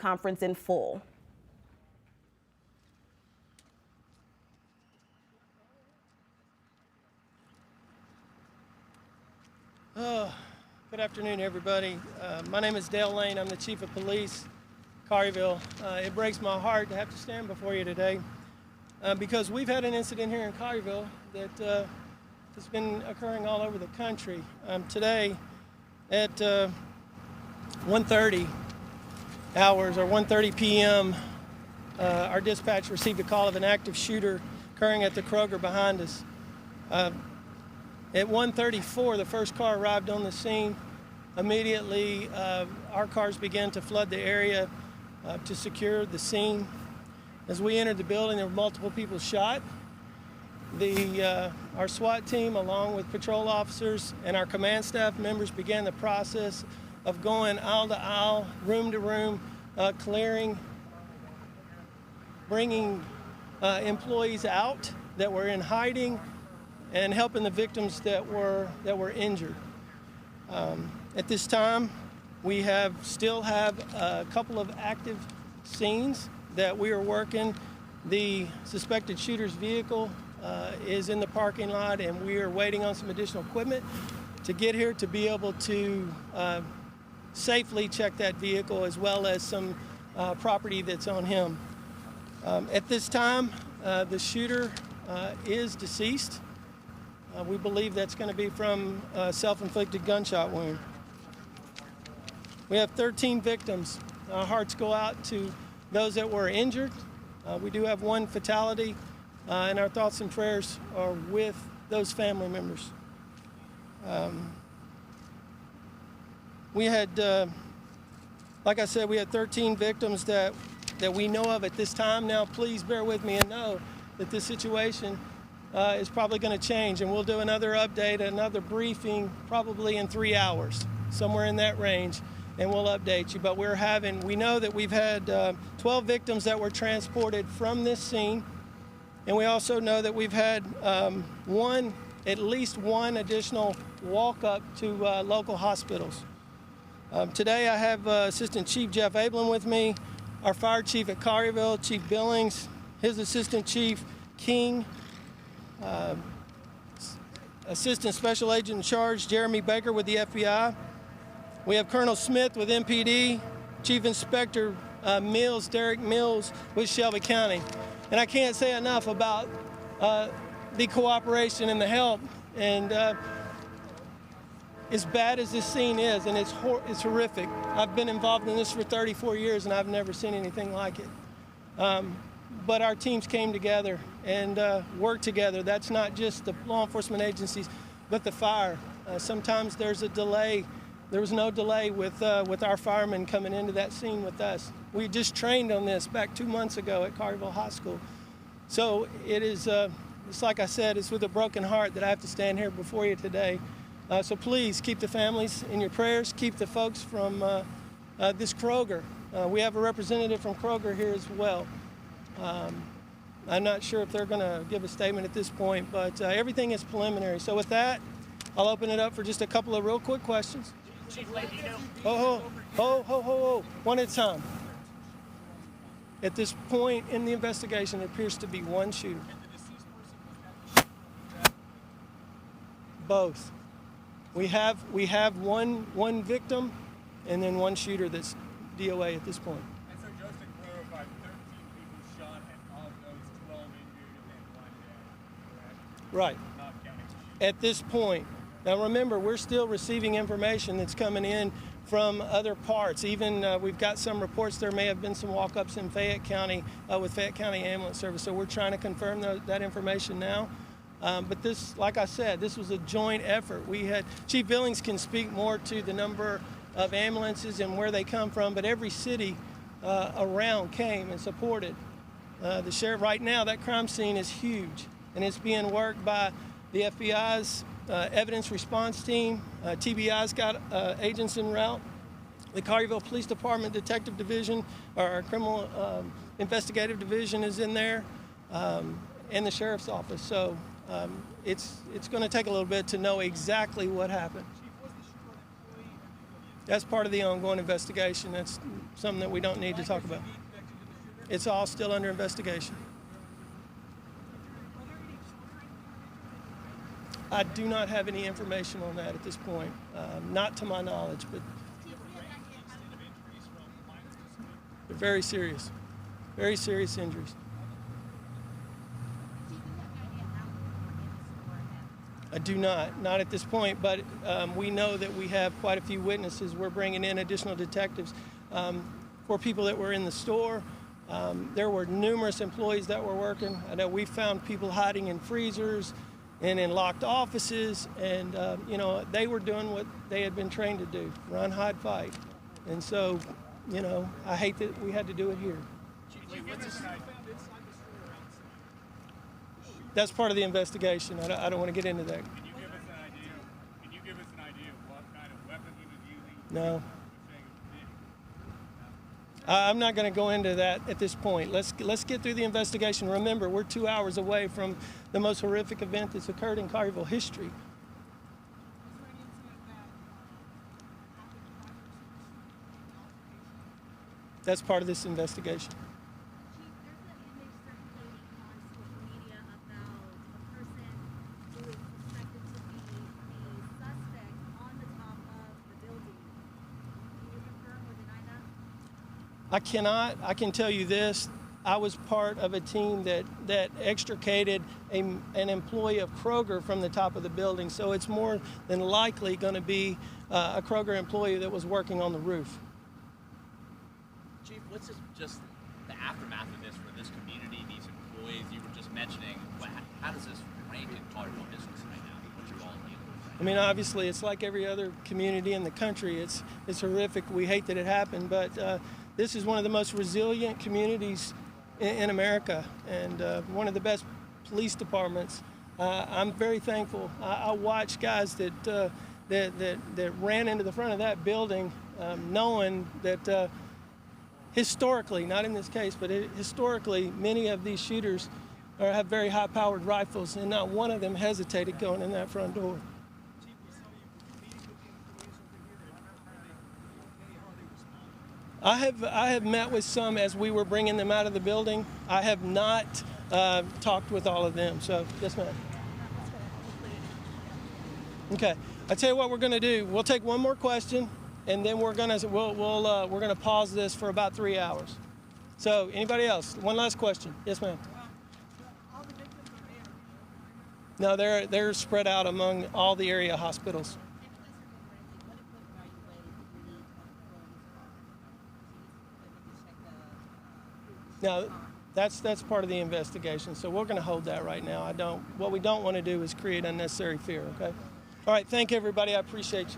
conference in full. Good afternoon, everybody. My name is Dale Lane. I'm the Chief of Police, Collierville. It breaks my heart to have to stand before you today because we've had an incident here in Collierville that has been occurring all over the country. Today at 1:30 hours or 1:30 p.m., our dispatch received a call of an active shooter occurring at the Kroger behind us. At 1:34, the first car arrived on the scene. Immediately, our cars began to flood the area to secure the scene. As we entered the building, there were multiple people shot. Our SWAT team, along with patrol officers and our command staff members, began the process of going aisle to aisle, room to room, clearing, bringing employees out that were in hiding, and helping the victims that were injured. At this time, we still have a couple of active scenes that we are working. The suspected shooter's vehicle is in the parking lot, and we are waiting on some additional equipment to get here to be able to safely check that vehicle, as well as some property that's on him. At this time, the shooter is deceased. We believe that's going to be from a self-inflicted gunshot wound. We have 13 victims. Our hearts go out to those that were injured. We do have one fatality, and our thoughts and prayers are with those family members. We had, like I said, we had 13 victims that we know of at this time. Now, please bear with me and know that this situation is probably going to change, and we'll do another update, another briefing, probably in 3 hours, somewhere in that range, and we'll update you. But we know that we've had 12 victims that were transported from this scene, and we also know that we've had at least one additional walk-up to local hospitals. Today I have Assistant Chief Jeff Ablin with me, our Fire Chief at Collierville, Chief Billings, his Assistant Chief King, Assistant Special Agent in Charge Jeremy Baker with the FBI. We have Colonel Smith with MPD, Chief Inspector Mills, Derek Mills with Shelby County. And I can't say enough about the cooperation and the help. And as bad as this scene is, and it's horrific, I've been involved in this for 34 years and I've never seen anything like it. But our teams came together and worked together. That's not just the law enforcement agencies, but the fire. Sometimes there's a delay. There was no delay with our firemen coming into that scene with us. We just trained on this back 2 months ago at Collierville High School. So it is, it's like I said, it's with a broken heart that I have to stand here before you today. So please keep the families in your prayers. Keep the folks from this Kroger. We have a representative from Kroger here as well. I'm not sure if they're going to give a statement at this point, but everything is preliminary. So with that, I'll open it up for just a couple of real quick questions. One at a time. At this point in the investigation, it appears to be one shooter. Both. We have one victim and then one shooter that's DOA at this point. And so just to clarify, 13 people shot and of those 12 injured and then one dead, correct? Right. Not counting the shooter. At this point. Now remember, we're still receiving information that's coming in from other parts. Even we've got some reports there may have been some walk-ups in Fayette County with Fayette County Ambulance Service. So we're trying to confirm that information now. But this, like I said, this was a joint effort. We had, Chief Billings can speak more to the number of ambulances and where they come from, but every city around came and supported the sheriff. Right now, that crime scene is huge, and it's being worked by the FBI's evidence response team. TBI's got agents en route. The Collierville Police Department Detective Division, or our Criminal Investigative Division is in there, and the Sheriff's Office. So it's going to take a little bit to know exactly what happened. Chief, was the shooter an employee That's part of the ongoing investigation. That's something that we don't need to talk about. It's all still under investigation. I do not have any information on that at this point, not to my knowledge, but they're very serious injuries. I do not at this point, but we know that we have quite a few witnesses. We're bringing in additional detectives for people that were in the store. There were numerous employees that were working. I know we found people hiding in freezers and in locked offices, and they were doing what they had been trained to do: run, hide, fight. And so, I hate that we had to do it here. That's part of the investigation. I don't want to get into that. Can you give us an idea of what kind of weapon he was using? No. I'm not going to go into that at this point. Let's get through the investigation. Remember, we're 2 hours away from the most horrific event that's occurred in Collierville history. That's part of this investigation. I cannot. I can tell you this. I was part of a team that extricated an employee of Kroger from the top of the building, so it's more than likely going to be a Kroger employee that was working on the roof. Chief, what's just the aftermath of this for this community, these employees you were just mentioning? How does this rank in Collierville business right now? What you all dealing with? I mean, obviously, it's like every other community in the country. It's horrific. We hate that it happened, but this is one of the most resilient communities in America, and one of the best police departments. I'm very thankful. I watched guys that ran into the front of that building, knowing that historically, not in this case, but historically, many of these shooters have very high-powered rifles, and not one of them hesitated going in that front door. I have met with some as we were bringing them out of the building. I have not talked with all of them. So, yes, ma'am. Okay. I tell you what we're going to do. We'll take one more question, and then we're going to pause this for about 3 hours. So, anybody else? One last question. Yes, ma'am. No, they're spread out among all the area hospitals. Now, that's part of the investigation, so we're going to hold that right now. What we don't want to do is create unnecessary fear, okay? All right, thank everybody. I appreciate you.